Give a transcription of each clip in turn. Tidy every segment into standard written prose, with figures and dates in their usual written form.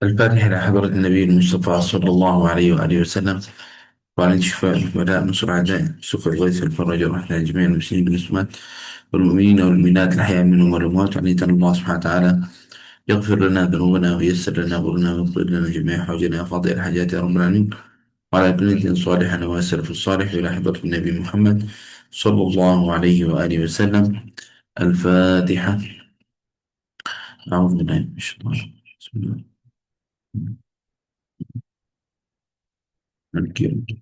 الفاتحة إلى حضرة النبي المصطفى صلى الله عليه وآله وسلم، وعلى شفاء البلاء نصر أعداء سوف الغيث الفرج ورحمة جميع المسلمين والمسلمات والمؤمنين والمؤمنات الأحياء منهم والأموات، وعنيت الله سبحانه وتعالى يغفر لنا ذنوبنا وييسر لنا أمورنا ويغفر لنا جميع حوائجنا وقضاء الحاجات يا رب العالمين، وعلى كل دين صالح ويسر في الصالح إلى حضرة النبي محمد صلى الله عليه وآله وسلم. الفاتحة. أعوذ بالله من الشيطان الرجيم. بسم الله مالك يوم الدين.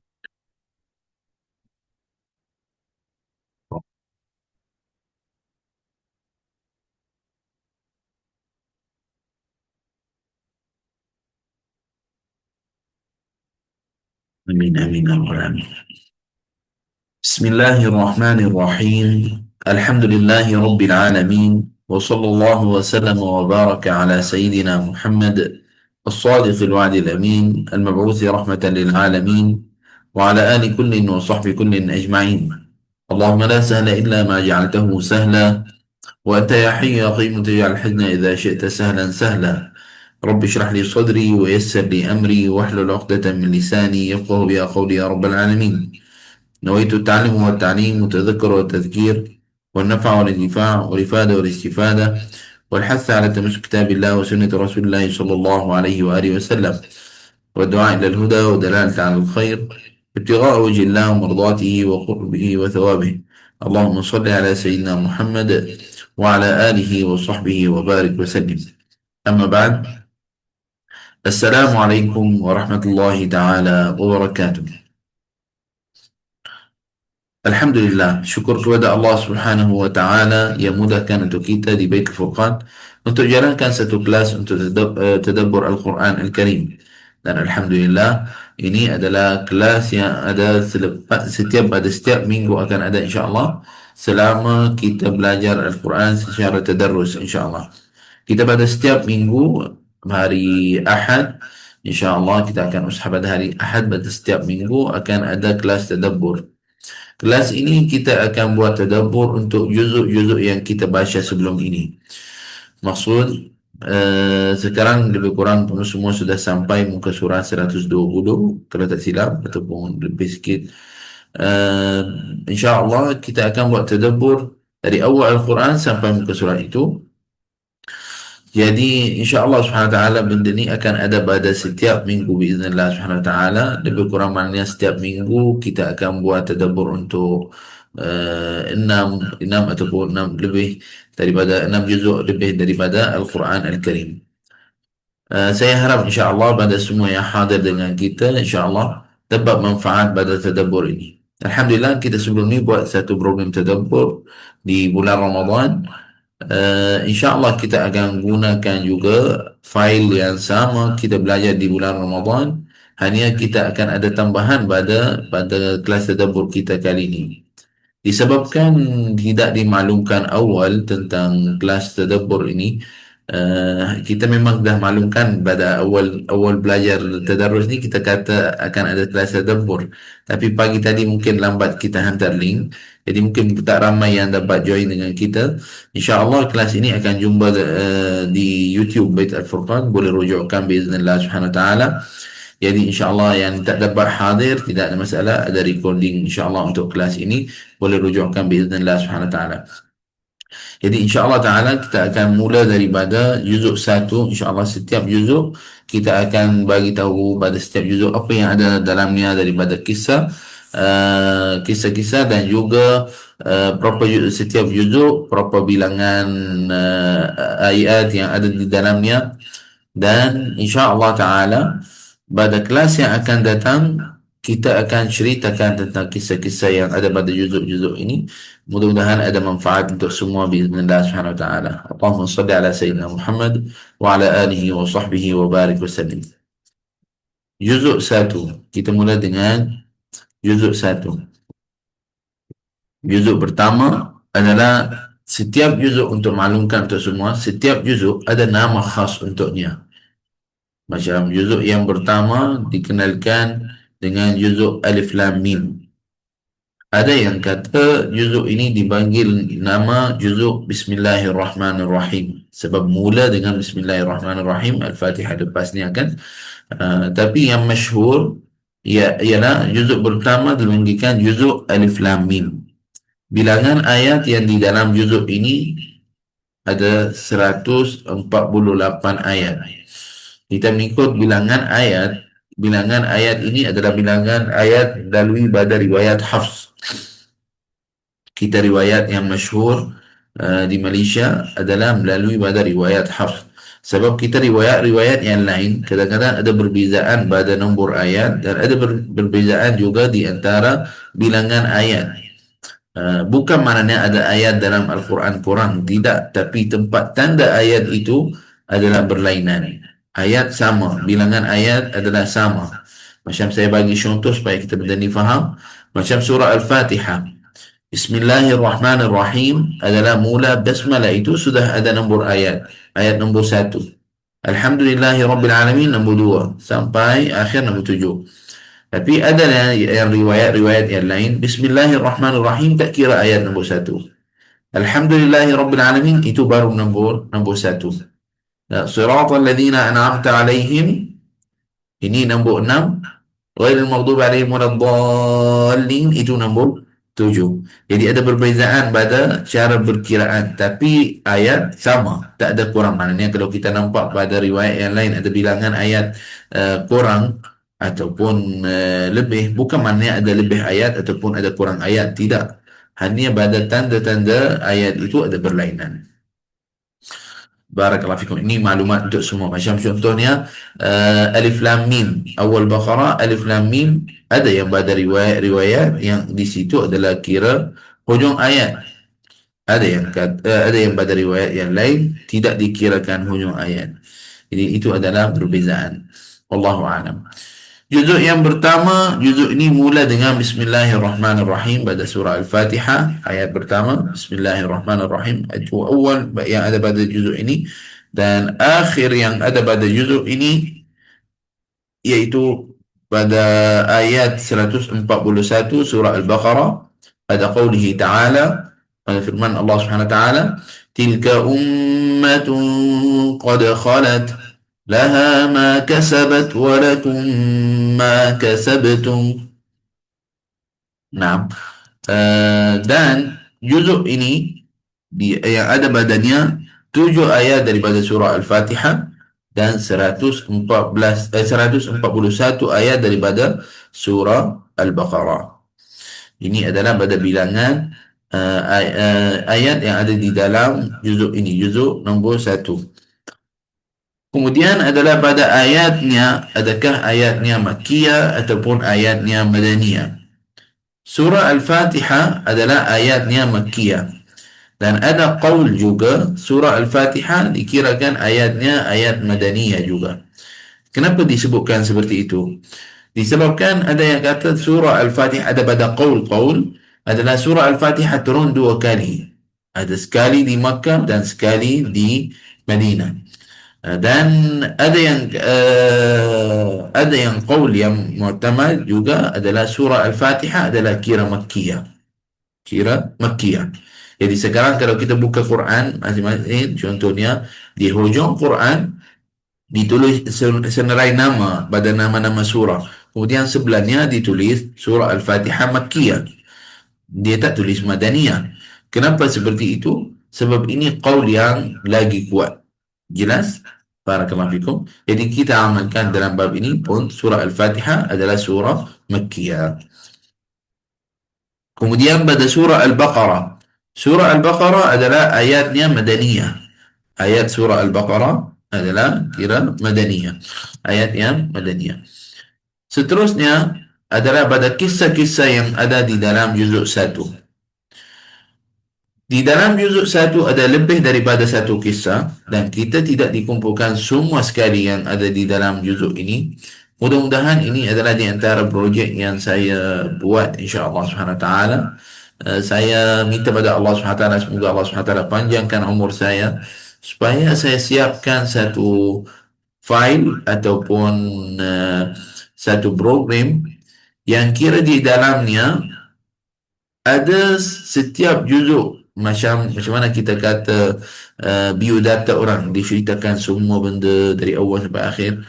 آمين آمين يا رب العالمين. بسم الله الرحمن الرحيم. الحمد لله رب العالمين، وصلى الله وسلم وبارك على سيدنا محمد الصادق الوعد الأمين المبعوث رحمة للعالمين، وعلى آل كل وصحب كل أجمعين. اللهم لا سهل إلا ما جعلته سهلا، وأنت يا حي يا قيوم تجعل الحزن إذا شئت سهلا سهلا. رب اشرح لي صدري ويسر لي أمري واحلل عقدة من لساني يفقه بها قولي يا رب العالمين. نويت التعلم والتعليم والتذكر والتذكير والنفع والانتفاع والإفادة والاستفادة والحث على تمسك كتاب الله وسنة رسول الله صلى الله عليه وآله وسلم، والدعاء إلى الهدى ودلالة على الخير، ابتغاء وجه الله ومرضاته وقربه وثوابه. اللهم صل على سيدنا محمد وعلى آله وصحبه وبارك وسلم. أما بعد، السلام عليكم ورحمة الله تعالى وبركاته. Alhamdulillah, syukur kepada Allah Subhanahu wa taala yang mudahkan untuk kita di Baitul Furqan untuk jalankan satu kelas untuk tadabbur Al-Quran Al-Karim. Dan alhamdulillah, ini adalah kelas yang ada setiap minggu akan ada insya-Allah selama kita belajar Al-Quran secara tadarrus insya-Allah. Kita pada setiap minggu hari Ahad insya-Allah kita akan usaha pada hari Ahad pada setiap minggu akan ada kelas tadabbur. Kelas ini kita akan buat tadabbur untuk juzuk-juzuk yang kita baca sebelum ini. Maksud sekarang lebih kurang semua sudah sampai muka surah 120 kalau tak silap ataupun lebih sikit. InsyaAllah kita akan buat tadabbur dari awal Al-Quran sampai muka surah itu. Jadi insya-Allah Subhanahu wa taala benda ni akan ada pada setiap minggu biiznillah Subhanahu wa taala. Lebih kurang maknanya setiap minggu kita akan buat tadabbur untuk enam ataupun enam lebih daripada 6 juzuk lebih daripada Al-Quran Al-Karim. Saya harap insya-Allah pada semua yang hadir dengan kita insya-Allah dapat manfaat pada tadabbur ini. Alhamdulillah kita sebelum ni buat satu program tadabbur di bulan Ramadan. InsyaAllah kita akan gunakan juga fail yang sama kita belajar di bulan Ramadan, hanya kita akan ada tambahan pada kelas tadabbur kita kali ini. Disebabkan tidak dimaklumkan awal tentang kelas tadabbur ini, kita memang dah maklumkan pada awal belajar tadarrus ni kita kata akan ada kelas tadabbur, tapi pagi tadi mungkin lambat kita hantar link, jadi mungkin tak ramai yang dapat join dengan kita. InsyaAllah kelas ini akan jumpa di YouTube Bait Al-Furqan, boleh rujukkan biiznillah Subhanahu wa ta'ala. Jadi insyaAllah yang tak dapat hadir tidak ada masalah, ada recording insyaAllah untuk kelas ini, boleh rujukkan biiznillah Subhanahu wa ta'ala. Jadi insyaAllah ta'ala kita akan mula daripada juzuk 1. InsyaAllah setiap juzuk kita akan bagi tahu pada setiap juzuk apa yang ada dalamnya daripada kisah-kisah dan juga berapa setiap juzuk, berapa bilangan ayat yang ada di dalamnya. Dan insyaAllah ta'ala pada kelas yang akan datang kita akan ceritakan tentang kisah-kisah yang ada pada juzuk-juzuk ini. Mudah-mudahan ada manfaat untuk semua biiznillah Subhanahu wa taala. Allahumma shalli ala sayyidina Muhammad wa ala alihi wa sahbihi wa barik wa sallim. Juzuk 1. Kita mula dengan juzuk 1. Juzuk pertama adalah setiap juzuk, untuk maklumkan untuk semua, setiap juzuk ada nama khas untuknya. Macam juzuk yang pertama dikenalkan dengan juzuk Alif Lam Mim. Ada yang kata juzuk ini dipanggil nama juzuk Bismillahirrahmanirrahim sebab mula dengan Bismillahirrahmanirrahim. Al-Fatihah lepas ni akan tapi yang masyhur ialah juzuk pertama dipanggilkan juzuk Alif Lam Mim. Bilangan ayat yang di dalam juzuk ini ada 148 ayat. Kita mengikut bilangan ayat ini adalah bilangan ayat melalui pada riwayat Hafs. Kita riwayat yang masyhur di Malaysia adalah melalui pada riwayat Hafs. Sebab kita riwayat-riwayat yang lain kadang-kadang ada perbezaan pada nombor ayat dan ada perbezaan juga di antara bilangan ayat. Bukan maknanya ada ayat dalam Al-Quran kurang, tidak, tapi tempat tanda ayat itu adalah berlainan. Ayat sama, bilangan ayat adalah sama. Macam saya bagi contoh supaya kita benar-benar faham. Macam surah Al-Fatihah. Bismillahirrahmanirrahim adalah mula basmalah itu sudah ada nombor ayat. Ayat nombor 1. Alhamdulillahirrabbilalamin nombor 2. Sampai akhir nombor 7. Tapi ada yang riwayat-riwayat yang lain. Bismillahirrahmanirrahim tak kira ayat nombor 1. Alhamdulillahirrabbilalamin itu baru nombor 1. Siratal ladzina an'amta alaihim ini nombor 6. Ghairil maghdubi alaihim waladdallin itu nombor 7. Jadi ada perbezaan pada cara berkiraan tapi ayat sama, tak ada kurang. Maknanya kalau kita nampak pada riwayat yang lain ada bilangan ayat kurang ataupun lebih, bukan maknanya ada lebih ayat ataupun ada kurang ayat, tidak. Hanya pada tanda-tanda ayat itu ada berlainan. Barakallahu fikum. Ini maklumat untuk semua. Macam contohnya Alif Lam Mim. Awal Baqarah Alif Lam Mim. Ada yang pada riwayat yang di situ adalah kira hujung ayat. Ada yang pada riwayat yang lain tidak dikirakan hujung ayat. Jadi itu adalah perbezaan. Wallahu a'lam. Juzuk yang pertama, juzuk ini mula dengan Bismillahirrahmanirrahim pada surah Al-Fatihah. Ayat pertama, Bismillahirrahmanirrahim. Itu awal yang ada pada juzuk ini. Dan akhir yang ada pada juzuk ini, yaitu pada ayat 141 surah Al-Baqarah. Pada qawlihi ta'ala, pada firman Allah subhanahu wa ta'ala, Tilka ummatun qad khalat. لها ما كسبت ولكم ما كسبتم. Nah, dan juzuk ini yang ada badannya 7 ayat daripada surah Al-Fatihah dan 141 ayat daripada surah Al-Baqarah. Ini adalah pada bilangan ayat yang ada di dalam juzuk ini, juzuk nombor 1. Kemudian adalah pada ayatnya, adakah ayatnya Makkiyah ataupun ayatnya Madaniyah. Surah Al-Fatihah adalah ayatnya Makkiyah. Dan ada qaul juga, surah Al-Fatihah dikirakan ayatnya ayat Madaniyah juga. Kenapa disebutkan seperti itu? Disebabkan ada yang kata surah Al-Fatihah ada pada qaul adalah surah Al-Fatihah turun 2 kali. Ada sekali di Makkah dan sekali di Madinah. Dan ada yang qaul yang mu'tamad juga adalah surah Al-Fatihah adalah kira Makkiyah. Jadi sekarang kalau kita buka Quran masing-masing, contohnya di hujung Quran ditulis senarai nama pada nama-nama surah. Kemudian sebelahnya ditulis surah Al-Fatihah Makkiyah. Dia tak tulis Madaniyah. Kenapa seperti itu? Sebab ini qaul yang lagi kuat. Jelas? Barakallahu fikum. Jadi kita amalkan dalam bab ini pun surah Al-Fatihah adalah surah Makkiyah. Kemudian pada surah Al-Baqarah. Surah Al-Baqarah adalah ayatnya Madaniyah. Ayat surah Al-Baqarah adalah kira Madaniyah. Ayat yang Madaniyah. Seterusnya adalah pada kisah-kisah yang ada di dalam juzuk 1. Di dalam juzuk 1 ada lebih daripada satu kisah dan kita tidak dikumpulkan semua sekali yang ada di dalam juzuk ini. Mudah-mudahan ini adalah di antara projek yang saya buat insya-Allah Subhanahu Wa Taala. Saya minta pada Allah Subhanahu Wa Taala semoga Allah Subhanahu Wa Taala panjangkan umur saya supaya saya siapkan satu file ataupun satu program yang kira di dalamnya ada setiap juzuk, macam mana kita kata biodata orang diceritakan semua benda dari awal sampai akhir.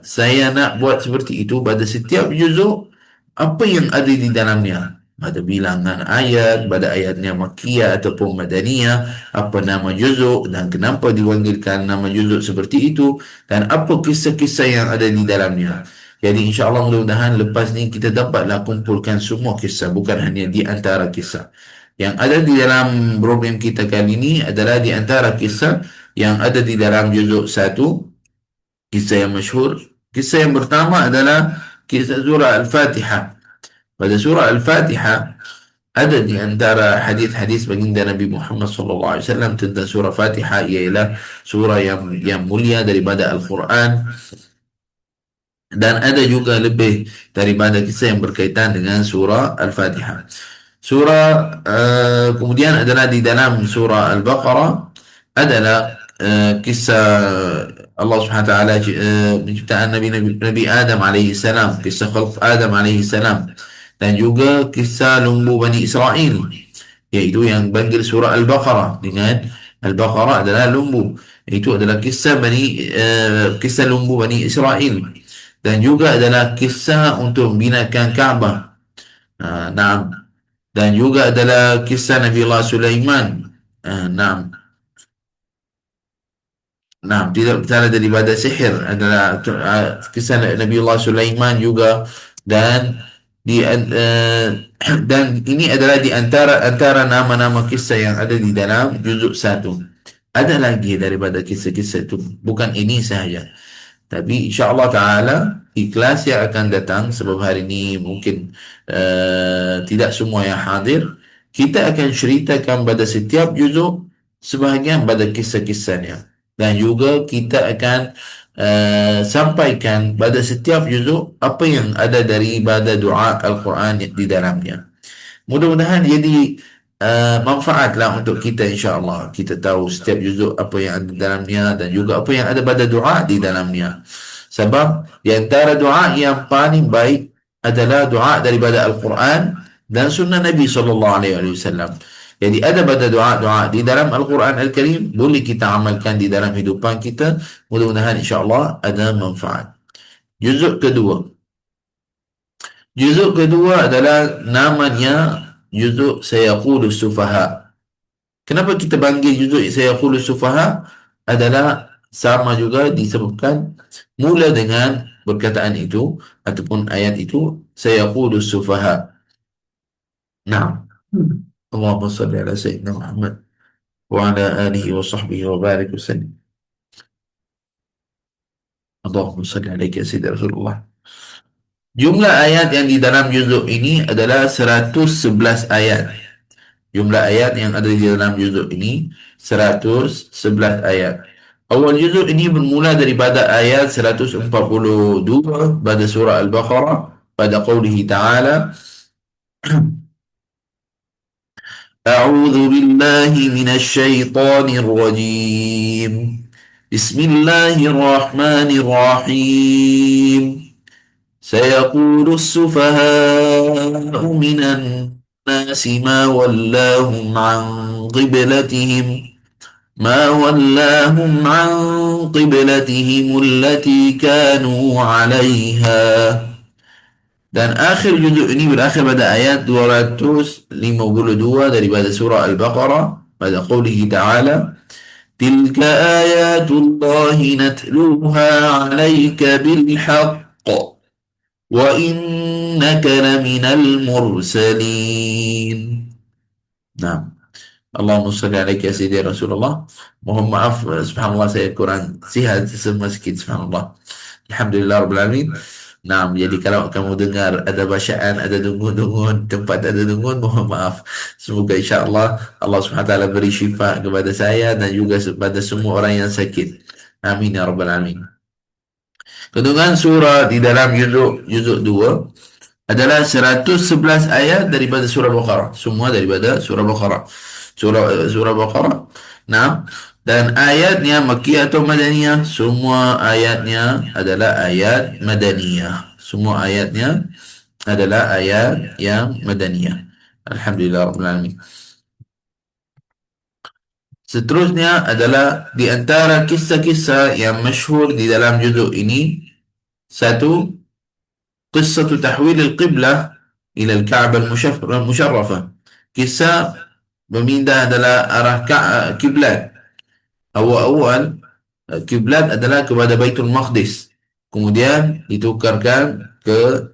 Saya nak buat seperti itu pada setiap juzuk, apa yang ada di dalamnya, ada bilangan ayat, pada ayatnya makiyah ataupun madaniyah, apa nama juzuk dan kenapa dipanggilkan nama juzuk seperti itu, dan apa kisah-kisah yang ada di dalamnya. Jadi insya-Allah mudah-mudahan lepas ni kita dapatlah kumpulkan semua kisah, bukan hanya di antara kisah. Yang ada di dalam program kita kali ini adalah di antara kisah yang ada di dalam juzuk satu, kisah yang masyhur. Kisah yang pertama adalah kisah surah Al-Fatihah. Pada surah Al-Fatihah ada di antara hadis-hadis baginda Nabi Muhammad sallallahu alaihi wasallam tentang surah Fatihah, ialah surah yang mulia daripada Al-Quran, dan ada juga lebih daripada kisah yang berkaitan dengan surah Al-Fatihah. Kemudian adalah di dalam surah Al-Baqarah adalah kisah Allah Subhanahu wa taala penciptaan Nabi Adam alaihi salam, kisah khalq Adam alaihi salam, dan juga kisah lumbu Bani Israel, iaitu yang panggil surah Al-Baqarah dengan Al-Baqarah adalah lumbu. Itu adalah kisah lumbu Bani Israel, dan juga adalah kisah untuk membinakan Kaabah. Naam. Dan juga adalah kisah Nabi Allah Sulaiman. Naam. Naam, tidak bersalah daripada sihir adalah kisah Nabi Allah Sulaiman juga, dan dan ini adalah di antara nama-nama kisah yang ada di dalam juzuk satu. Ada lagi daripada kisah-kisah itu, bukan ini sahaja. Tapi insya-Allah taala ikhlas yang akan datang, sebab hari ini mungkin tidak semua yang hadir, kita akan ceritakan pada setiap juzuk sebahagian pada kisah-kisahnya, dan juga kita akan sampaikan pada setiap juzuk apa yang ada daripada doa Al-Quran di dalamnya. Mudah-mudahan jadi manfaatlah untuk kita, insya-Allah. Kita tahu setiap juzuk apa yang ada dalamnya, dan juga apa yang ada pada doa di dalamnya. Sebab di antara doa yang paling baik adalah doa daripada Al-Quran dan sunnah Nabi sallallahu alaihi wasallam. Jadi ada pada doa-doa di dalam Al-Quran Al-Karim, boleh kita amalkan di dalam hidupan kita. Mudah-mudahan insya-Allah ada manfaat. Juzuk kedua. Juzuk kedua adalah namanya juzuk Sayaqulu Sufaha. Kenapa kita panggil juzuk Sayaqulu Sufaha? Adalah sama juga disebabkan mula dengan perkataan itu ataupun ayat itu, Sayaqulu Sufaha. Nah, Allahumma salli ala Sayyidina Muhammad wa ala alihi wa sahbihi wa barik wa sallim. Allahumma salli alaika ya Sayyidina Rasulullah. Jumlah ayat yang di dalam juzuk ini adalah 111 ayat. Jumlah ayat yang ada di dalam juzuk ini 111 ayat. Awal juzuk ini bermula daripada ayat 142 pada surah Al-Baqarah, pada qawlihi ta'ala, A'udhu billahi minasyaitanir rajim. Bismillahirrahmanirrahim. سيقول السفهاء من الناس ما ولاهم عن قبلتهم التي كانوا عليها. Dan akhir juzuk ini berakhir pada ayat 252 daripada surah Al-Baqarah, pada qawlihi ta'ala, Tilka ayatullahi natluha alayka bilhaqq wa innaka laminal mursalin. Nah, Allahumma salli alaika ya Sayyidi Rasulullah. Mohon maaf, subhanallah saya kurang sihat sedikit, subhanallah. Alhamdulillah Rabbil Alamin. Nah, jadi kalau kamu dengar ada bacaan, ada dungun-dungun, tempat ada dungun, mohon maaf. Semoga insya-Allah Allah Subhanahu wa taala beri syifa kepada saya dan juga kepada semua orang yang sakit. Amin ya Rabbal Alamin. Kandungan surah di dalam juzuk 2 adalah 111 ayat daripada surah Baqarah. Semua daripada surah Baqarah. Surah Baqarah. Nah, dan ayatnya Makkiyah atau Madaniyah, semua ayatnya adalah ayat Madaniyah. Semua ayatnya adalah ayat yang Madaniyah. Alhamdulillah Rabbil Alamin. Seterusnya adalah di antara kisah-kisah yang masyhur di dalam juzuk ini, satu, qissah tahwil al-qiblah ila al-Ka'bah al-musharrafah. Kisah memindah adalah arah kiblat. Awal-awal kiblat adalah kepada Baitul Maqdis. Kemudian ditukarkan ke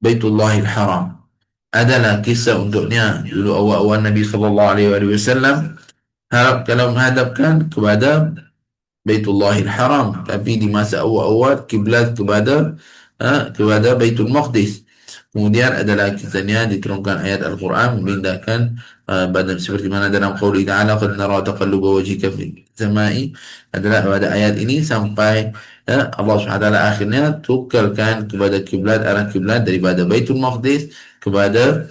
Baitullahil Haram. Adalah kisah untuknya dulu awal-awal Nabi sallallahu alaihi wasallam harap kalau menghadapkan kepada Baitullahil Haram, tapi di masa awal-awal kiblat kepada Baitul Maqdis. Kemudian adalah kisahnya diturunkan ayat Al-Quran memindahkan badan seperti mana dalam qauli ta'ala qad nara taqalluba wajhika fis samai, adalah pada ayat ini sampai Allah SWT akhirnya tukarkan kepada kiblat, arah kiblat daripada Baitul Maqdis kepada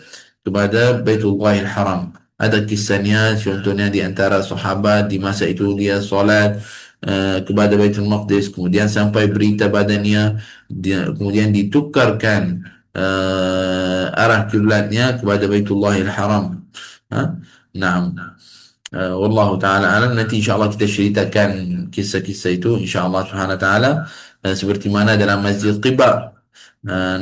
Baitullahil Haram. Ada kisahnya, contohnya di antara sahabat di masa itu dia solat kepada Baitul Maqdis, kemudian sampai berita badannya, kemudian ditukarkan arah kiblatnya kepada Baitullahil Haram. Naam. Wallahu taala alam. Nanti insyaallah kita ceritakan kisah-kisah itu insyaallah subhanahu wa taala, seperti mana dalam Masjid Quba.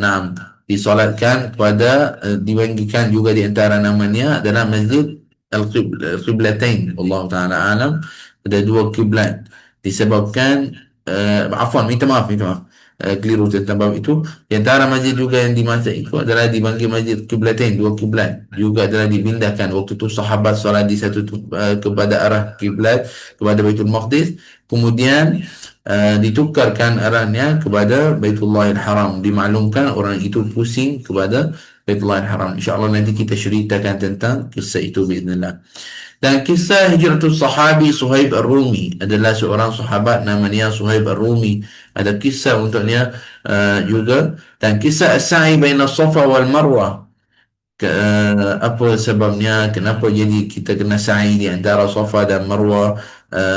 Naam, disolatkan kepada dibagikan juga di antara namanya adalah Masjid Al-Qiblatain. Allah taala alam, ada dua kiblat disebabkan minta maaf keliru tentang bab itu. Di antara masjid juga yang di masa itu adalah dipanggil Masjid Qiblatain, dua kiblat, juga adalah dipindahkan waktu itu sahabat solat di satu kepada arah kiblat kepada Baitul Maqdis, kemudian ditukarkan arahnya kepada Baitullahil Haram, dimaklumkan orang itu pusing kepada Baitullahil Haram. InsyaAllah nanti kita ceritakan tentang kisah itu biiznillah. Dan kisah hijratul sahabi Suhaib Ar-Rumi, adalah seorang sahabat namanya Suhaib Ar-Rumi. Ada kisah untuknya juga. Dan kisah As-Sa'i baina Safa wal Marwah. Apa sebabnya, kenapa jadi kita kena sa'i di antara Safa dan Marwah,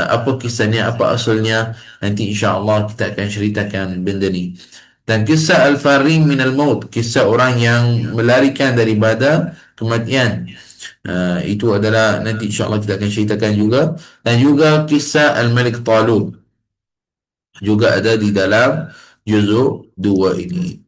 apa kisahnya, apa asalnya, nanti insya-Allah kita akan ceritakan benda ni. Dan kisah Al-Farim min al-Maut, kisah orang yang melarikan daripada kematian. Itu adalah nanti insya-Allah kita akan ceritakan juga. Dan juga kisah Al-Malik Talut juga ada di dalam juzuk 2 ini.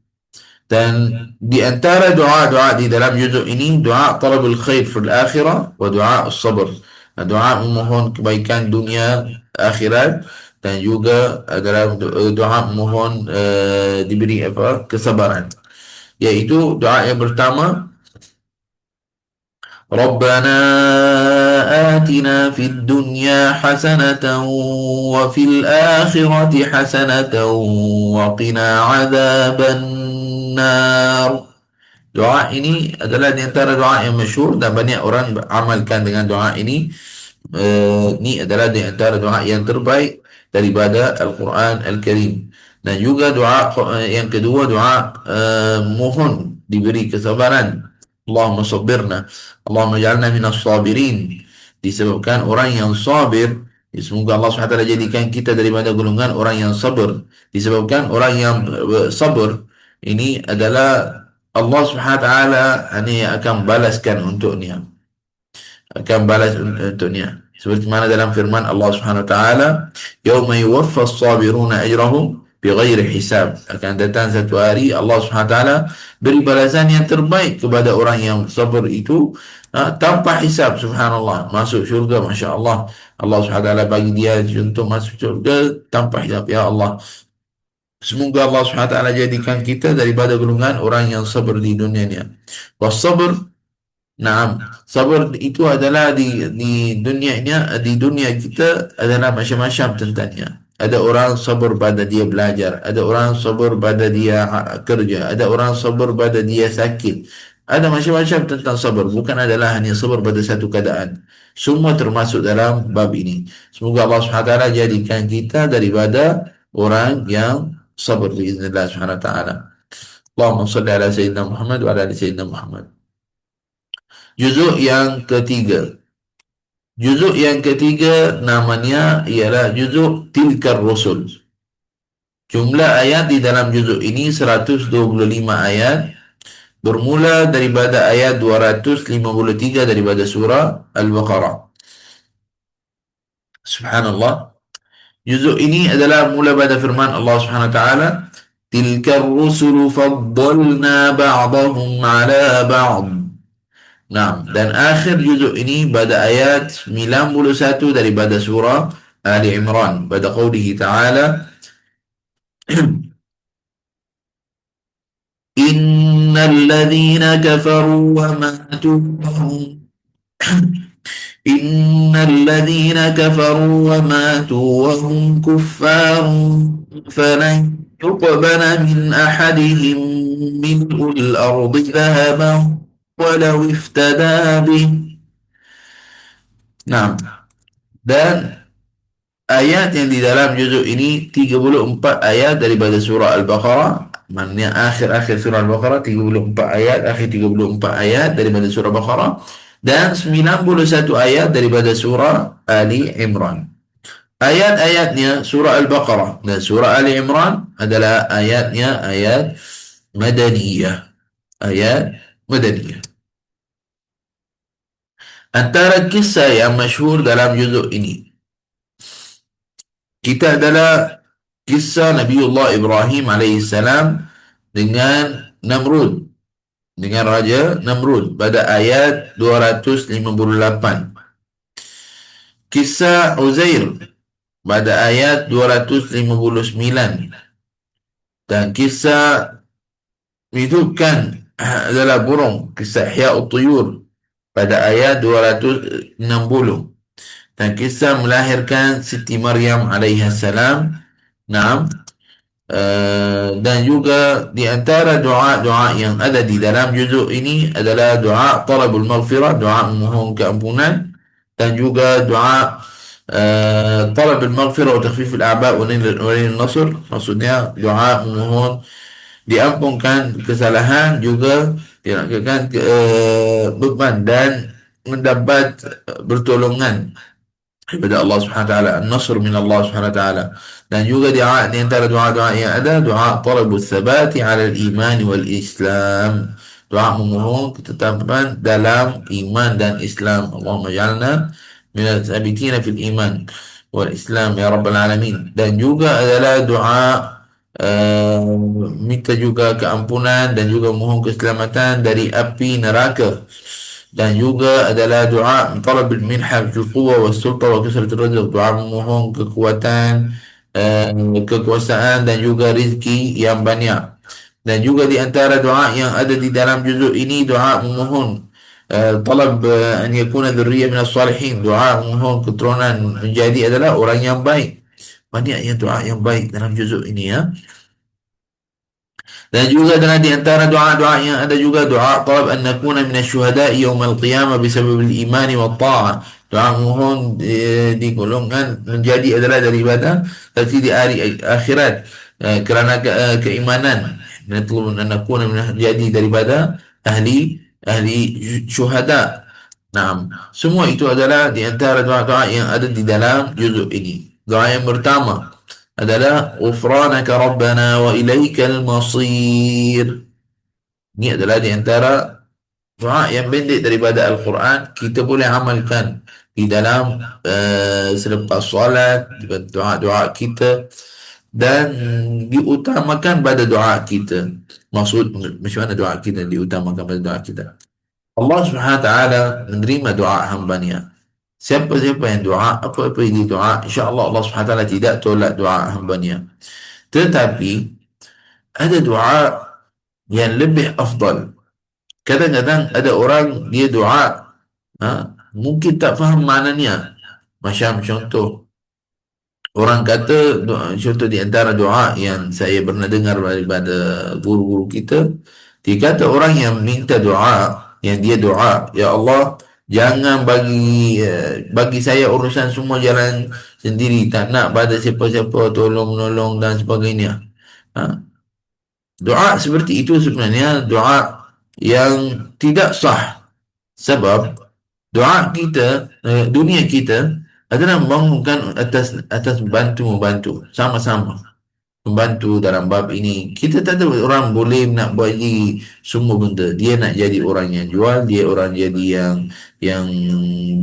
Dan di antara doa-doa di dalam juzuk ini, doa talabul khair fil akhirah wa doa as-sabr. Doa memohon kebaikan dunia akhirat, dan juga adalah doa memohon diberi kesabaran. Yaitu doa yang pertama, ربنا آتنا في الدنيا حسنة وفي الآخرة حسنة وقنا عذاب النار. Doa ini adalah di antara doa yang masyhur dan banyak orang beramalkan dengan doa ini. Ini adalah di antara doa yang terbaik daripada Al-Quran Al-Karim. Dan juga doa yang kedua, doa mohon diberi kesabaran. Allahumma sabbirna, Allahumma ja'alna minas sabirin. Disebabkan orang yang sabir, semoga Allah SWT jadikan kita daripada golongan orang yang sabar. Disebabkan orang yang sabar ini adalah Allah SWT hanya akan balaskan untuknya, akan balas untuknya. Seperti mana dalam firman Allah Subhanahu wa taala, "Yauma yuwaffa as-sabiruna ajrahum bighairi hisab." Akan datang satu hari Allah Subhanahu wa taala beri balasan yang terbaik kepada orang yang sabar itu tanpa hisab. Subhanallah, masuk syurga, masya-Allah. Allah Subhanahu wa taala bagi dia contoh masuk syurga tanpa hisab. Ya Allah, semoga Allah Subhanahu wa taala jadikan kita daripada golongan orang yang sabar di dunia ni. Was sabr, Naam, sabar itu adalah di dunia kita adalah macam-macam tentangnya. Ada orang sabar pada dia belajar, ada orang sabar pada dia kerja, ada orang sabar pada dia sakit. Ada macam-macam tentang sabar, bukan adalah hanya sabar pada satu keadaan. Semua termasuk dalam bab ini. Semoga Allah Subhanahu wa taala jadikan kita daripada orang yang sabar biiznillah Subhanahu wa taala. Allahumma shalli ala sayyidina Muhammad wa ala ali sayyidina Muhammad. Juzuk yang ketiga. Juzuk yang ketiga namanya ialah juzuk Tilkar Rusul. Jumlah ayat di dalam juzuk ini 125 ayat, bermula daripada ayat 253 daripada surah Al-Baqarah. Subhanallah. Juzuk ini adalah mula pada firman Allah Subhanahu wa taala, "Tilka ar-rusulu faddalna ba'dahum 'ala ba'd." Nah, dan akhir juzuk ini pada ayat 91 daripada surah Ali Imran pada qoulihi ta'ala, "Innal ladzina kafaru wa matu wa hum إن الذين كفروا وماتوا وهم كفار فلن يقبل من أحدهم ملء الأرض ذهبا ولو افتدى به." Nah, dan ayat yang di dalam juzuk ini 34 ayat daripada surah Al-Baqarah. Maknanya akhir-akhir surah Al-Baqarah 34 ayat, akhir 34 ayat daripada surah Al-Baqarah, dan 91 ayat daripada surah Ali Imran. Ayat-ayatnya surah Al-Baqarah dan surah Ali Imran adalah ayatnya ayat Madaniyah. Ayat Madaniyah. Antara kisah yang masyhur dalam juzuk ini, kita adalah kisah Nabiullah Ibrahim alaihissalam dengan Namrud, dengan Raja Namrud pada ayat 258. Kisah Uzair pada ayat 259. Dan kisah hidupkan adalah burung, kisah Ihya'ut Tuyur pada ayat 260. Dan kisah melahirkan Siti Maryam alaihi salam. Naam. Dan juga di antara doa-doa yang ada di dalam juzuk ini adalah doa talabul maghfirah, doa memohon keampunan, dan juga doa talabul maghfirah wa takhfif al-a'ba' wa nail nasr, maksudnya doa memohon diampunkan kesalahan, juga diangkatkan beban dan mendapat pertolongan daripada Allah Subhanahu wa taala, an-nasr min Allah Subhanahu wa taala. Dan juga doa di antara doa-doa yang ada doa talabus sabati 'ala al-iman wal Islam, doa memohon ketetapan dalam iman dan Islam. Allahumma ij'alna min al-thabitin fil iman wal Islam ya rabbal alamin. Dan juga adalah doa minta juga keampunan dan juga mohon keselamatan dari api neraka. Dan juga adalah doa talab al-minha fil quwwa was sulta wa kasrat ar-rizq, doa memohon kekuatan, kekuasaan dan juga rezeki yang banyak. Dan juga di antara doa yang ada di dalam juzuk ini doa memohon talab an yakuna dzurriyyah min as-salihin, doa memohon keturunan menjadi adalah orang yang baik. Banyak yang doa yang baik dalam juzuk ini, ya. Dan juga dengan di antara doa-doa yang ada juga doa talab an nakuna min asy-syuhada'i yaumil qiyamah bisabab al-iman wa ta'ah. Doa mohon di golongan menjadi adalah daripada saksi di hari akhirat kerana keimanan. Dan an nakuna menjadi daripada ahli syuhada. Nah, semua itu adalah di antara doa-doa yang ada di dalam juzuk ini. Doa yang pertama adalah ghufranaka rabbana wa ilaikal masir. Ini adalah di antara doa yang pendek daripada Al-Quran, kita boleh amalkan di dalam selepas solat, doa-doa kita, dan diutamakan pada doa kita. Maksud macam mana doa kita diutamakan pada doa kita? Allah Subhanahu wa taala menerima doa hamba-Nya. Siapa-siapa yang doa, apa-apa yang dia doa, insya-Allah Allah Subhanahu wa taala tidak tolak doa hamba-Nya. Tetapi ada doa yang lebih afdal. Kadang-kadang ada orang dia doa mungkin tak faham maknanya. Macam contoh, orang kata contoh di antara doa yang saya pernah dengar daripada guru-guru kita, dia kata orang yang minta doa, yang dia doa, ya Allah jangan bagi saya urusan semua jalan sendiri, tak nak pada siapa-siapa tolong menolong dan sebagainya. Doa seperti itu sebenarnya doa yang tidak sah. Sebab doa kita, dunia kita adalah membangunkan atas bantu-membantu sama-sama. membantu dalam bab ini. Kita tak tahu orang boleh nak buat jadi semua benda. Dia nak jadi orang yang jual, dia orang jadi yang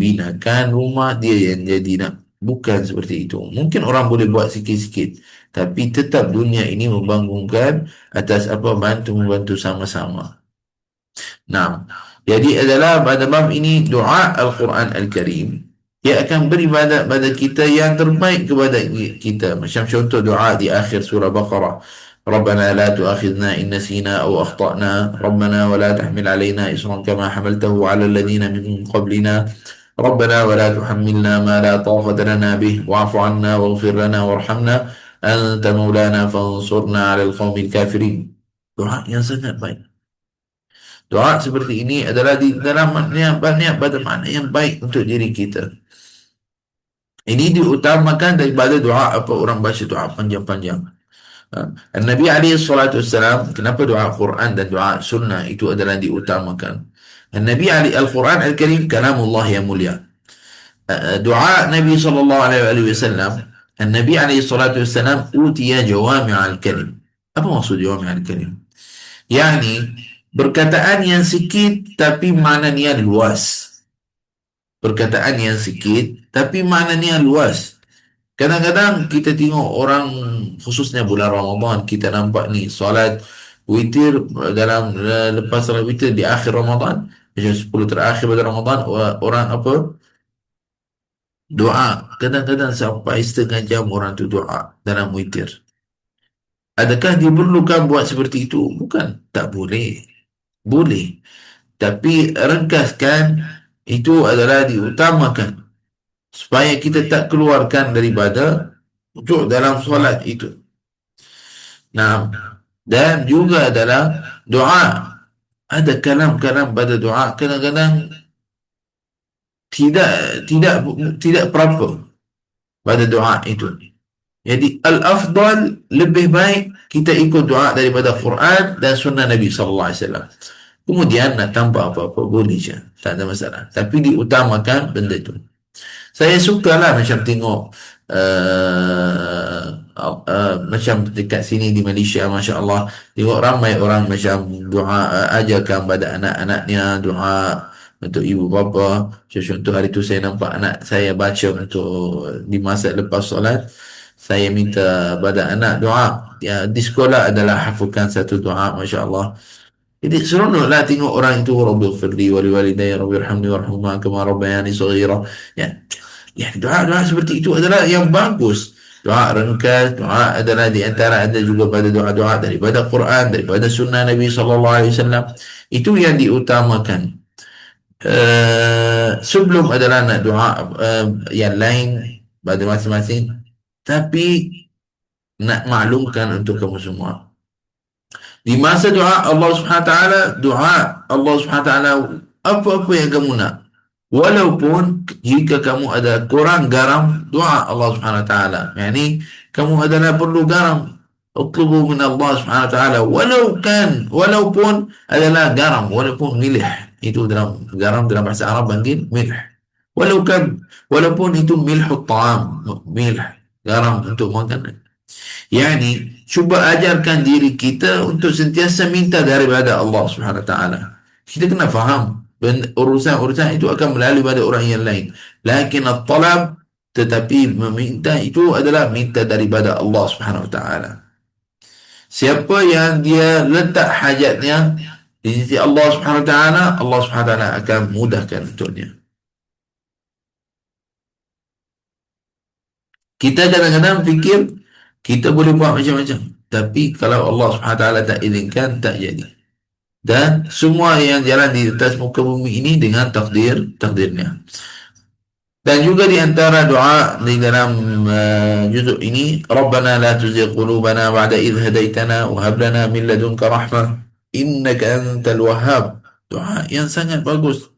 binakan rumah, dia yang jadi nak, bukan seperti itu. Mungkin orang boleh buat sikit-sikit, tapi tetap dunia ini membangunkan atas apa, bantu membantu sama-sama. Nah, jadi adalah pada bab ini doa Al-Quran Al-Karim, dia akan beri pada kita yang terbaik kepada kita. Macam contoh doa di akhir surah Baqarah. ربنا لا تؤاخذنا إن نسينا أو أخطأنا ربنا ولا تحمل علينا إصرا كما حملته على الذين من قبلنا ربنا ولا تحملنا ما لا طاقة لنا به واعف عنا واغفر لنا وارحمنا أنت مولانا فانصرنا على القوم الكافرين. Doa yang sangat baik. Doa seperti ini adalah di dalam niat pada makna yang baik untuk diri kita. Ini diutamakan daripada doa apa orang baca doa panjang-panjang. Nabi alaihi salatu wassalam, kenapa doa Quran dan doa sunnah itu adalah diutamakan? Nabi alaihi Al-Quran Al-Karim kalamullah yang mulia. Doa Nabi sallallahu alaihi wasallam, Nabi alaihi salatu wassalam utiya jawami' al-kalim. Apa maksud jawami' al-kalim? Yani perkataan yang sikit tapi maknanya luas. Perkataan yang sikit tapi maknanya luas. Kadang-kadang kita tengok orang, khususnya bulan Ramadan, kita nampak ni solat witir dalam lepas solat witir di akhir Ramadan, macam 10 terakhir pada Ramadan, orang apa? Doa. Kadang-kadang sampai setengah jam orang tu doa dalam witir. Adakah diperlukan buat seperti itu? Bukan, tak boleh. Boleh. Tapi ringkaskan, itu adalah diutamakan supaya kita tak keluarkan daripada untuk dalam solat itu. Nah, dan juga adalah doa. Ada kalam-kalam pada doa kadang-kadang tidak tidak tidak proper pada doa itu. Jadi al-afdal, lebih baik kita ikut doa daripada Quran dan sunnah Nabi sallallahu alaihi wasallam. Kemudian nak tambah apa-apa boleh je, tak ada masalah. Tapi diutamakan benda itu. Saya sukalah macam tengok macam dekat sini di Malaysia, Masya Allah, tengok ramai orang macam doa, ajarkan pada anak-anaknya doa untuk ibu bapa. Contoh hari tu saya nampak anak saya baca untuk di masa lepas solat, saya minta pada anak doa. Ya, di sekolah adalah hafalkan satu doa, Masya Allah. Jadi seronoklah tengok orang itu, Rabbi firli wali walidayya Rabbi irhamni warhamma kama rabbayani saghira. Ya, ya, doa-doa seperti itu adalah yang bagus. Doa ringkas, doa adalah di antara, ada juga pada doa-doa daripada Quran, daripada sunnah Nabi sallallahu alaihi wasallam. Itu yang diutamakan. Sebelum adalah nak doa yang lain pada masing-masing, tapi nak maklumkan untuk kamu semua. Di masa doa Allah Subhanahu Wa Taala, doa Allah Subhanahu Wa Taala apa-apa yang kamu nak. Walaupun jika kamu ada kurang garam, doa Allah Subhanahu Wa Taala. Yani kamu adalah perlu garam, utlubu min Allah Subhanahu Wa Taala. Walaupun adalah garam, walaupun milih. Itu dalam garam dalam bahasa Arab panggil milh. Walaupun itu milhut ta'am, milh, garam untuk makanan. Yani cuba ajarkan diri kita untuk sentiasa minta daripada Allah Subhanahu Wa Taala. Kita kena faham urusan-urusan itu akan melalui pada orang yang lain. Lakin at-talab, tetapi meminta itu adalah minta daripada Allah Subhanahu Wa Taala. Siapa yang dia letak hajatnya di sisi Allah Subhanahu Wa Taala, Allah Subhanahu Wa Taala akan mudahkan untuknya. Kita kadang-kadang fikir kita boleh buat macam-macam, tapi kalau Allah Subhanahu Wa Taala tak izinkan, tak jadi. Dan semua yang jalan di atas muka bumi ini dengan takdirnya. Dan juga di antara doa di dalam juzuk ini, Rabbana la tuzigh qulubana ba'da idh hadaitana wa hab lana min ladunka rahmah innaka antal wahhab. Doa yang sangat bagus.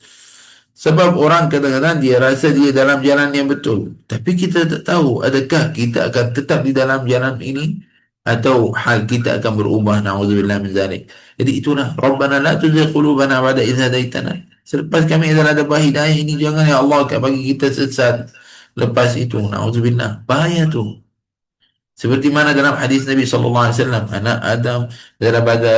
Sebab orang kadang-kadang dia rasa dia dalam jalan yang betul, tapi kita tak tahu adakah kita akan tetap di dalam jalan ini atau hal kita akan berubah. Na'udzubillah min zalik. Jadi itulah, Rabbana la tuzigh qulubana ba'da idh hadaitana. Selepas kami adalah dapat hidayah ini, jangan ya Allah akan bagi kita sesat lepas itu. Na'udzubillah. Bahaya tu. Seperti mana dalam hadis Nabi sallallahu alaihi wasallam, anak Adam daripada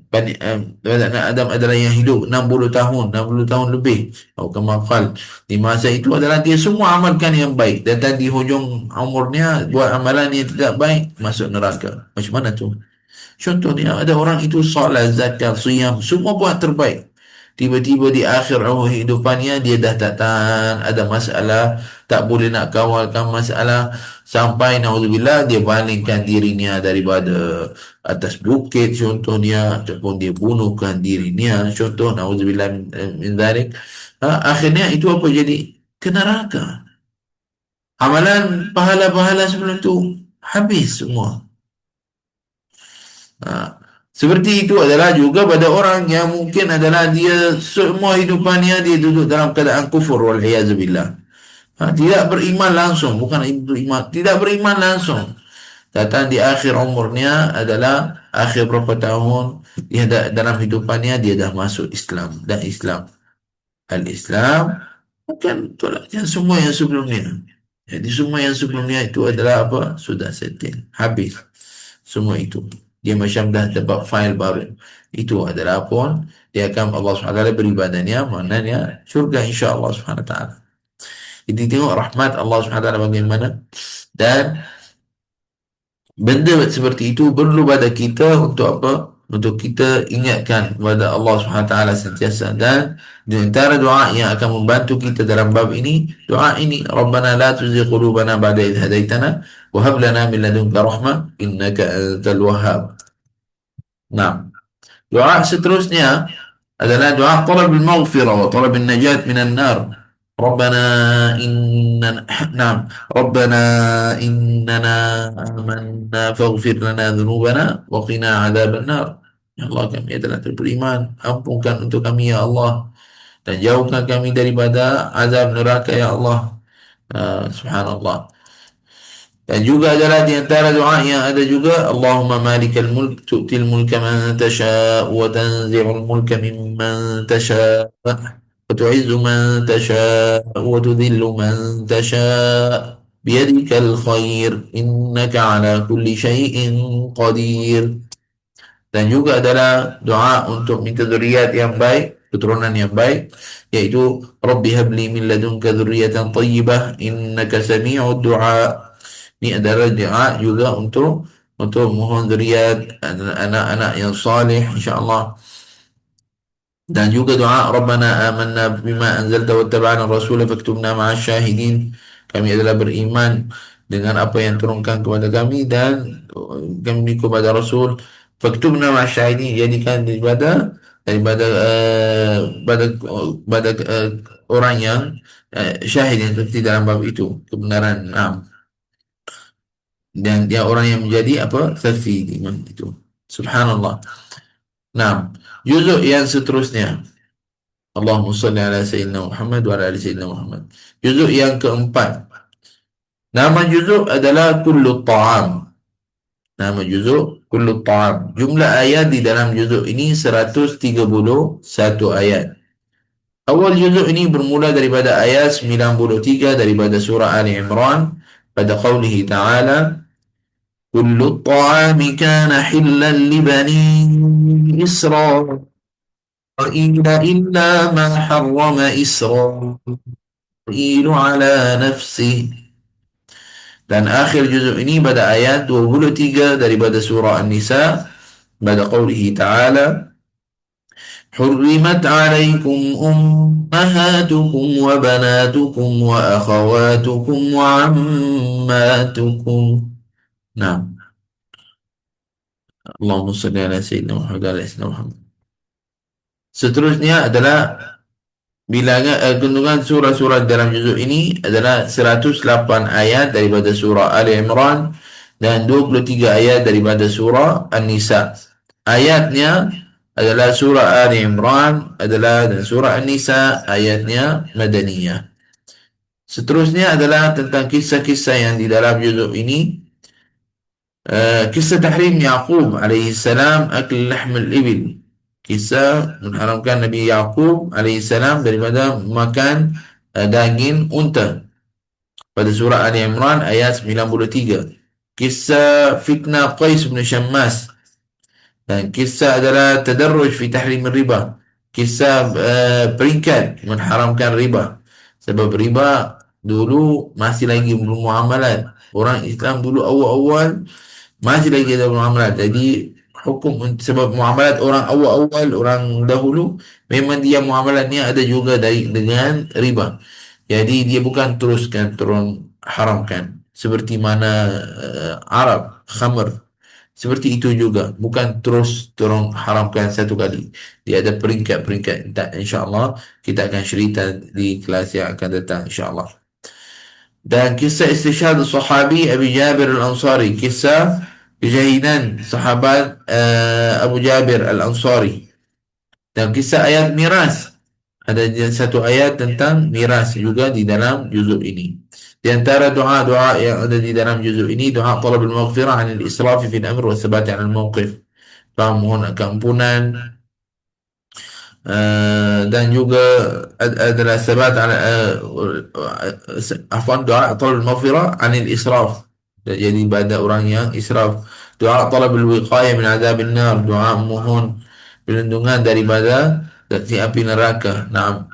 anak Adam adalah yang hidup 60 tahun, 60 tahun lebih. Atau kama qal, di masa itu adalah dia semua amalkan yang baik, dan di hujung umurnya buat amalan yang tidak baik, masuk neraka. Macam mana tu? Contohnya ada orang itu solat, zakat, siyam, semua buat terbaik. Tiba-tiba di akhir kehidupannya dia dah tak tahan, ada masalah, tak boleh nak kawalkan masalah, sampai naudzubillah dia palingkan dirinya daripada atas bukit contohnya, ataupun dia bunuhkan dirinya contoh, naudzubillah min dzalik. Akhirnya itu apa jadi? Ke neraka. Amalan pahala-pahala sebelum tu habis semua. Ha. Seperti itu adalah juga pada orang yang mungkin adalah dia semua hidupannya dia duduk dalam keadaan kufur wal-iyazubillah. Tidak beriman langsung, bukan beriman, tidak beriman langsung. Datang di akhir umurnya adalah akhir berapa tahun, dia dalam hidupannya dia dah masuk Islam, dan Islam. Al-Islam bukan tolaknya semua yang sebelumnya. Jadi semua yang sebelumnya itu adalah apa? Sudah settle, habis. Semua itu. Dia macam dah dapat file baru. Itu adalah pun dia akan Allah SWT beri badannya, maknanya syurga insya-Allah SWT. Jadi tengok rahmat Allah SWT bagaimana. Dan benda seperti itu perlu pada kita untuk apa? Untuk kita ingatkan kepada Allah SWT sentiasa. Dan di antara doa yang akan membantu kita dalam bab ini, doa ini, Rabbana la tuzigh qulubana ba'da idh hadaitana wa hab lana min ladunka rahmah innaka antal wahhab. Nah, doa seterusnya adalah doa talab al-maghfirah wa talab al-najat min an-nar. ربنا إننا نعم ربنا إننا آمنا فاغفر لنا ذنوبنا وقنا عذاب النار. Ya Allah, kami adalah beriman, ampunkan untuk kami ya Allah, dan jauhkan kami daripada azab neraka ya Allah. Subhanallah. Dan juga adalah di antara doa yang ada juga, Allahumma malikal mulk tu'til mulka man tasha' wa tanzi'ul mulka mimman tasha' wa tu'izzu man tasha' wa tudhillu man tasha' biyadikal khair innaka ala kulli syai'in qadir. Dan juga adalah doa untuk minta zuriat yang baik, keturunan yang baik, yaitu Rabbi habli min ladunka dzurriyyatan thayyibah innaka sami'ud du'a. Ini adalah doa juga untuk mohon zuriat anak-anak yang saleh insya-Allah. Dan juga doa Rabbana amanna bima anzalta wattaba'na ar-rasul faktubna ma'asy syahidin. Kami adalah beriman dengan apa yang turunkan kepada kami, dan kami kepada Rasul, faktubna ma'asy syahidin, jadikan daripada orang yang syahid yang seperti dalam bab itu kebenaran. Dan dia orang yang menjadi apa? Saksi di mana itu. Subhanallah. Nah, juzuk yang seterusnya. Allahumma salli ala Sayyidina Muhammad wa ala ali Sayyidina Muhammad. Juzuk yang keempat. Nama juzuk adalah Kullu Ta'am. Nama juzuk Kullu Ta'am. Jumlah ayat di dalam juzuk ini 131 ayat. Awal juzuk ini bermula daripada ayat 93 daripada surah Ali Imran pada qawlihi ta'ala, كل الطعام كان حلا لبني إسرائيل إلا ما حرم إسرائيل على نفسه. Dan akhir juzuk ini pada ayat 23 daripada surah An-Nisa pada qawlihi ta'ala, حرمت عليكم أمهاتكم وبناتكم وأخواتكم وعماتكم. Nah, Allahumma salli ala Sayyidina Muhammad wa ala Sayyidina Muhammad. Seterusnya adalah bilangan kandungan surah-surah dalam juzuk ini adalah 108 ayat daripada surah Ali Imran dan 23 ayat daripada surah An-Nisa. Ayatnya adalah surah Ali Imran adalah dan surah An-Nisa ayatnya Madaniyah. Seterusnya adalah tentang kisah-kisah yang di dalam juzuk ini. Kisah tahrim Yaqub alaihi salam akil lahm al-ibil. Kisah mengharamkan Nabi Yaqub alaihi salam daripada makan daging unta pada surah Ali Imran ayat 93. kisah fitnah Qais bin Syammas, dan kisah adalah tadarruj fi tahrim riba, kisah peringkat mengharamkan riba. Sebab riba dulu masih lagi bermuamalat, orang Islam dulu awal-awal masih lagi ada muamalat. Jadi hukum sebab muamalat orang awal-awal, orang dahulu memang dia muamalatnya ada juga dari dengan riba. Jadi dia bukan teruskan turun haramkan seperti mana Arab khamr, seperti itu juga bukan terus turun haramkan satu kali. Dia ada peringkat-peringkat. InsyaAllah kita akan cerita di kelas yang akan datang insyaAllah. Dan kisah istishhad sahabi Abu Jabir Al-Ansari, kisah kejahilan sahabat Abu Jabir Al-Ansari. Dan kisah ayat miras, ada satu ayat tentang miras juga di dalam juzuk ini. Di antara doa-doa yang ada di dalam juzuk ini, doa talab al-maghfirah anil israfi fil amr wa sabati anil mawqif, mohon keampunan, dan juga adalah sabat ala afwan, doa talab al-maghfirah anil israf. Jadi pada orang yang israf, doa talab al-wiqayah min azab an-nar, doa mohon perlindungan daripada si api neraka. Naam.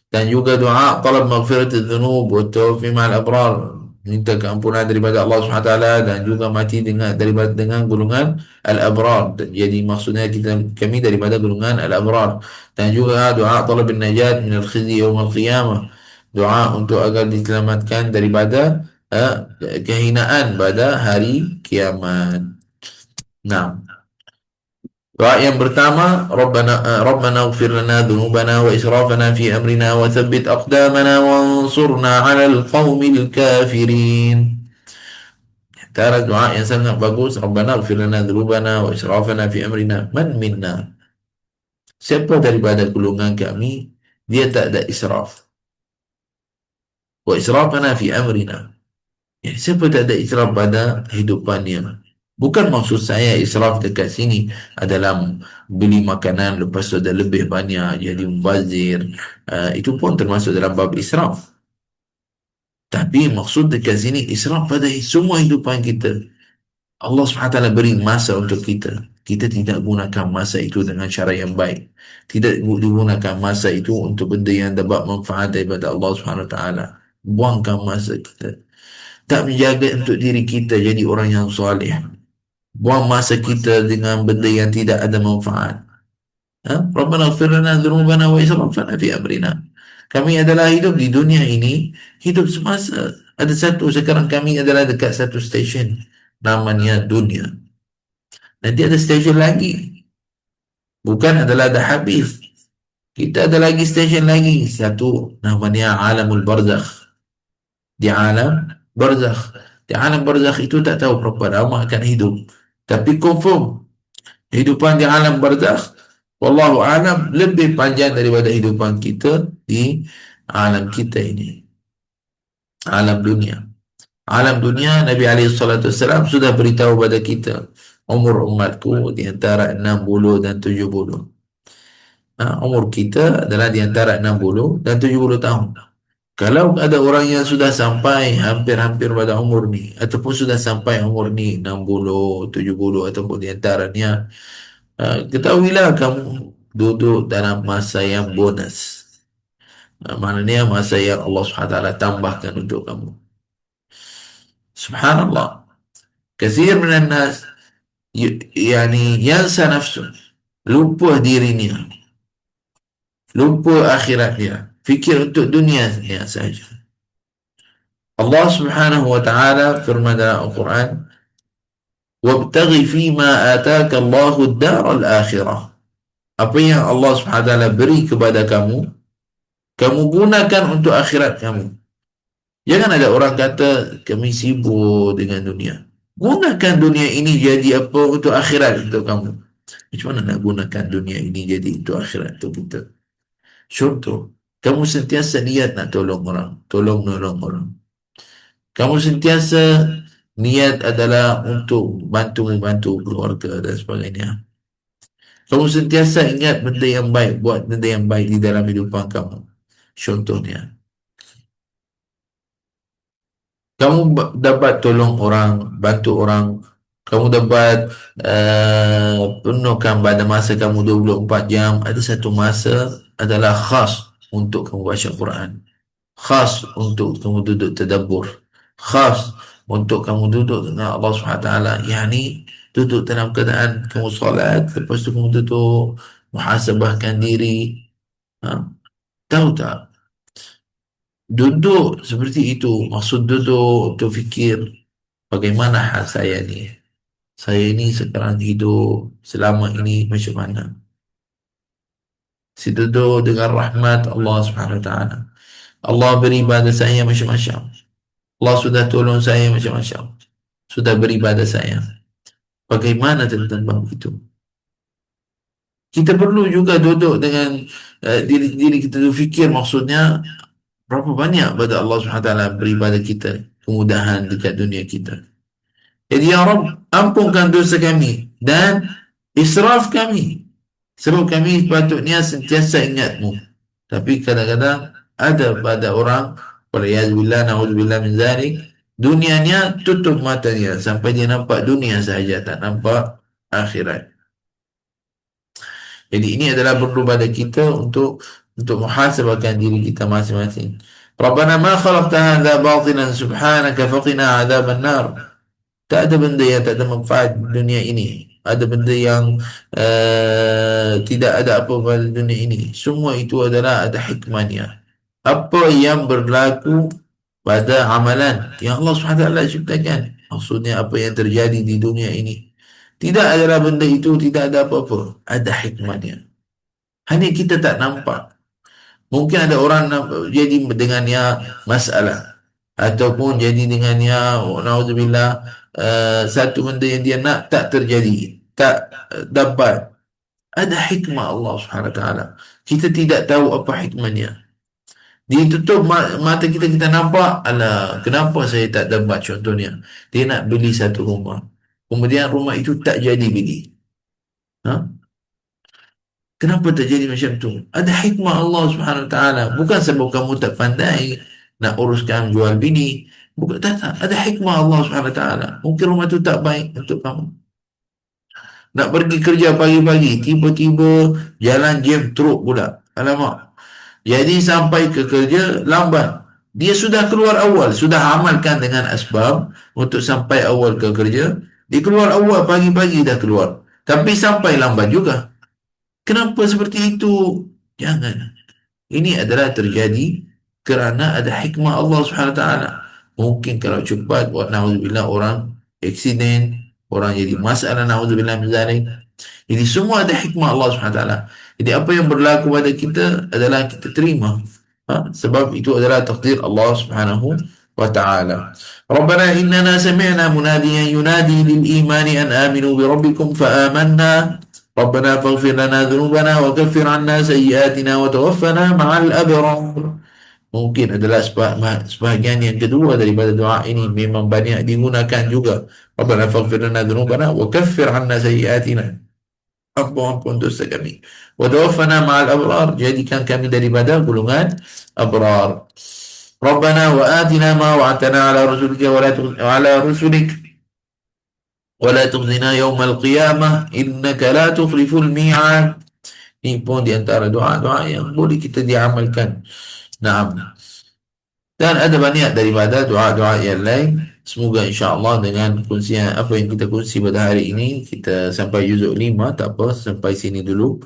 Dan juga doa talab maghfirat dzunub wa tawfi ma'al abrar, minta keampunan daripada Allah Subhanahu wa taala, dan juga mati dengan daripada dengan golongan al-abrar. Jadi maksudnya kita, kami daripada golongan al-abrar. Dan juga doa talab najat min al-khizy yaum al-qiyamah, doa untuk agar diselamatkan daripada kehinaan pada hari kiamat. Nah, doa yang pertama, Rabbana ighfir lana dhunubana wa israfana fi amrina wa thabbit aqdamana wansurna 'alal qaumil kafirin. Antara doa yang sangat bagus, Rabbana ighfir lana dhunubana wa israfana fi amrina. Man minna? Siapa daripada golongan kami dia tak ada israf? Wa israfana fi amrina. Ya, siapa tak ada israf pada hidupannya? Bukan maksud saya israf dekat sini adalah beli makanan lepas tu ada lebih banyak jadi mubazir. Itu pun termasuk dalam bab israf. Tapi maksud dekat sini israf pada semua hidupan kita. Allah SWT beri masa untuk kita. Kita tidak gunakan masa itu dengan cara yang baik. Tidak digunakan masa itu untuk benda yang dapat manfaat daripada Allah SWT. Buangkan masa kita. Tak menjaga untuk diri kita jadi orang yang soleh. Buang masa kita dengan benda yang tidak ada manfaat. Rabbana ighfir lana dhunubana wa israfana fi amrina. Kami adalah hidup di dunia ini, hidup semasa. Ada satu, sekarang kami adalah dekat satu stesen namanya dunia. Nanti ada stesen lagi. Bukan adalah dah habis. Kita ada lagi stesen lagi. Satu namanya alamul barzakh. Di alam barzakh. Di alam barzakh itu tak tahu berapa lama akan hidup. Tapi confirm kehidupan di alam barzakh, wallahu alam, lebih panjang daripada kehidupan kita di alam kita ini. Alam dunia. Alam dunia, Nabi SAW sudah beritahu pada kita, umur umatku di antara 60 dan 70. Umur kita adalah di antara 60 dan 70 tahun. Kalau ada orang yang sudah sampai hampir-hampir pada umur ni, ataupun sudah sampai umur ni 60, 70 ataupun di antaranya, ketahuilah kamu duduk dalam masa yang bonus. Maknanya masa yang Allah SWT tambahkan untuk kamu. Subhanallah. Kathir minan nas yani yansa nafsu, lupa dirinya, lupa akhiratnya, fikir untuk dunia saja. Allah Subhanahu wa taala firman dalam Al-Quran, "Wabtaghi fima ataka Allahu ad-dar al-akhirah." Apa yang Allah Subhanahu wa taala beri kepada kamu, kamu gunakan untuk akhirat kamu. Jangan ada orang kata kami sibuk dengan dunia. Gunakan dunia ini jadi apa untuk akhirat untuk kamu. Macam mana nak gunakan dunia ini jadi untuk akhirat untuk kita? Contoh, kamu sentiasa niat nak tolong orang, tolong menolong orang. Kamu sentiasa niat adalah untuk bantu keluarga dan sebagainya. Kamu sentiasa ingat benda yang baik, buat benda yang baik di dalam hidupan kamu. Contohnya, Kamu dapat tolong orang, bantu orang, kamu dapat penuhkan pada masa kamu 24 jam. Ada satu masa adalah khas untuk kamu baca Quran, khas untuk kamu duduk tadabbur, khas untuk kamu duduk dengan Allah Subhanahu Wa Taala. Yani duduk dalam keadaan kamu solat, lepas tu kamu duduk muhasabahkan diri. Ha? Tahu tak? Duduk seperti itu, maksud duduk untuk fikir bagaimana hal saya ni. Saya ini sekarang hidup selama ini macam mana? Si duduk dengan rahmat Allah Subhanahu Wa Taala. Allah beri pada saya macam-macam. Allah sudah tolong saya macam-macam. Sudah beri pada saya. Bagaimana tentang bab itu? Kita perlu juga duduk dengan diri kita tu fikir, maksudnya berapa banyak pada Allah Subhanahu Wa Taala beri pada kita kemudahan dekat dunia kita. Jadi ya Rabb, ampunkan dosa kami dan israf kami. Sebab kami patutnya sentiasa ingatmu. Tapi kadang-kadang ada pada orang, waliyahzubillah, na'udzubillah min zalik, dunianya tutup matanya sampai dia nampak dunia sahaja, tak nampak akhirat. Jadi ini adalah perlu pada kita untuk muhasabahkan diri kita masing-masing. Rabbana ma khalaqta hadza batilan subhanaka faqina adzaban nar. Tak ada benda yang tak ada manfaat di dunia ini. Ada benda yang tidak ada apa pada dunia ini. Semua itu adalah ada hikmahnya. Apa yang berlaku pada amalan yang Allah SWT ciptakan. Maksudnya apa yang terjadi di dunia ini. Tidak adalah benda itu, tidak ada apa-apa. Ada hikmahnya. Hanya kita tak nampak. Mungkin ada orang jadi dengannya masalah, ataupun jadi dengannya naudzubillah satu benda yang dia nak tak terjadi, tak dapat. Ada hikmah Allah Subhanahu Wa Taala. Kita tidak tahu apa hikmahnya. Ditutup mata kita, kita nampak, alah, kenapa saya tak dapat, contohnya. Dia nak beli satu rumah. Kemudian rumah itu tak jadi beli. Ha? Kenapa terjadi macam tu? Ada hikmah Allah Subhanahu Wa Taala. Bukan sebab kamu tak pandai nak uruskan jual bini. Bukan, tak. Ada hikmah Allah Subhanahu Wa Taala. Mungkin rumah tu tak baik untuk kamu. Nak pergi kerja pagi-pagi, tiba-tiba jalan jam teruk pula. Alamak. Jadi sampai ke kerja lambat. Dia sudah keluar awal, sudah amalkan dengan asbab untuk sampai awal ke kerja. Dia keluar awal pagi-pagi dah keluar. Tapi sampai lambat juga. Kenapa seperti itu? Jangan. Ini adalah terjadi kerana ada hikmah Allah Subhanahu Wa Taala. Mungkin kalau cepat, wa na'udzubillah, orang aksiden, orang jadi masalah, na'udzubillah min zalik. Jadi semua ada hikmah Allah Subhanahu Wa Taala. Jadi apa yang berlaku pada kita adalah kita terima. Ha? Sebab itu adalah takdir Allah Subhanahu Wa Taala. Rabbana innana sami'na munadiyan yunadi lil imani an aminu bi rabbikum fa amanna. ربنا فاغفر لنا ذنوبنا وكفر عنا سيئاتنا وتوفنا مع الأبرار. Mungkin adalah sebahagian yang kedua daripada doa ini memang banyak digunakan juga. Rabbana faghfir lana dhunubana wa kaffir 'anna sayyi'atina. Ampun dosa kami. Wa tawaffana ma'al abrar. Jadikan kami daripada golongan abrar. Rabbana wa atina ma wa'adtana 'ala rusulika wa la 'ala rusulik ولا تخزنا يوم القيامة إنك لا تخلف الميعاد. Ini pun di antara doa-doa yang boleh kita diamalkan. Naam. Dan ada banyak daripada doa-doa yang lain. Semoga insya-Allah dengan kongsian apa yang kita kongsi pada hari ini, kita sampai juzuk 5, tak apa, sampai sini dulu.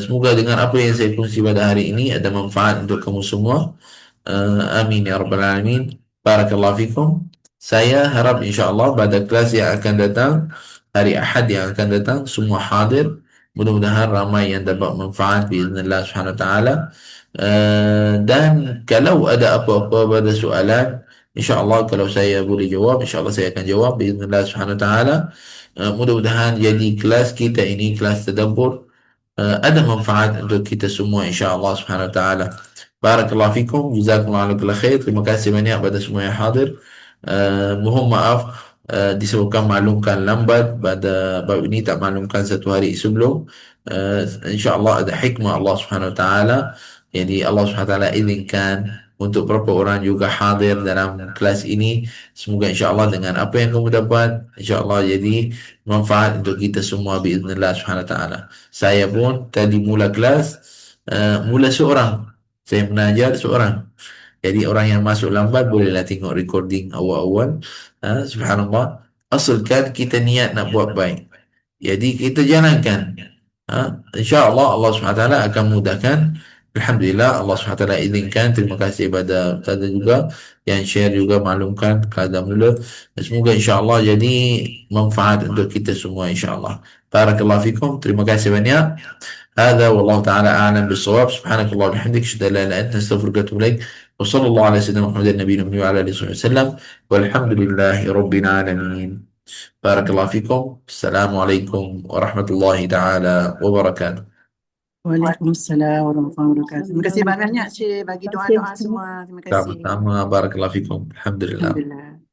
Semoga dengan apa yang saya kongsi pada hari ini ada manfaat untuk kamu semua. Amin ya rabbal alamin. Barakallahu fikum. Saya harap insya-Allah pada kelas yang akan datang, hari Ahad yang akan datang, semua hadir. Mudah-mudahan ramai yang dapat manfaat biiznillah subhanahu wa ta'ala. Dan kalau ada apa-apa pada soalan, insya-Allah kalau saya boleh jawab, insya-Allah saya akan jawab biiznillah subhanahu wa ta'ala. Mudah-mudahan jadi kelas kita ini, kelas tadabbur, ada manfaat untuk kita semua insya-Allah subhanahu wa ta'ala. Barakallahu fikum, jazakumullahu khair. Terima kasih banyak pada semua yang hadir. Mohon maaf disebabkan maklumkan lambat pada bab ini, tak maklumkan satu hari sebelum. InsyaAllah ada hikmah Allah Subhanahu Wa Taala. Jadi Allah Subhanahu Wa Taala izinkan untuk beberapa orang juga hadir dalam kelas ini. Semoga insya-Allah dengan apa yang kamu dapat, insya-Allah jadi manfaat untuk kita semua biiznillah subhanahu wa taala. Saya pun tadi mula kelas, mula seorang. Saya mengajar seorang. Jadi orang yang masuk lambat bolehlah tengok recording awal-awal. Subhanallah. Asalkan kita niat nak buat baik. Jadi kita jalankan. InsyaAllah Allah SWT akan mudahkan. Alhamdulillah Allah SWT izinkan. Terima kasih kepada Ustazah juga yang share juga maklumkan kepada mula. Semoga insyaAllah jadi manfaat untuk kita semua insyaAllah. Barakallahu fikum. Terima kasih banyak. هذا والله تعالى أعلم بالصواب. سبحانك اللهم وبحمدك أشهد أن لا إله إلا أنت أستغفرك وأتوب إليك وصلى الله على سيدنا محمد النبي الأمي وعلى آله وصحبه وسلم والحمد لله رب العالمين. بارك الله فيكم. السلام عليكم ورحمة الله تعالى وبركاته. Waalaikumsalam warahmatullahi wabarakatuh. Terima kasih banyak Cik bagi doa-doa semua. Terima kasih. Sama-sama. Barakallahu fikum. Alhamdulillah. Alhamdulillah.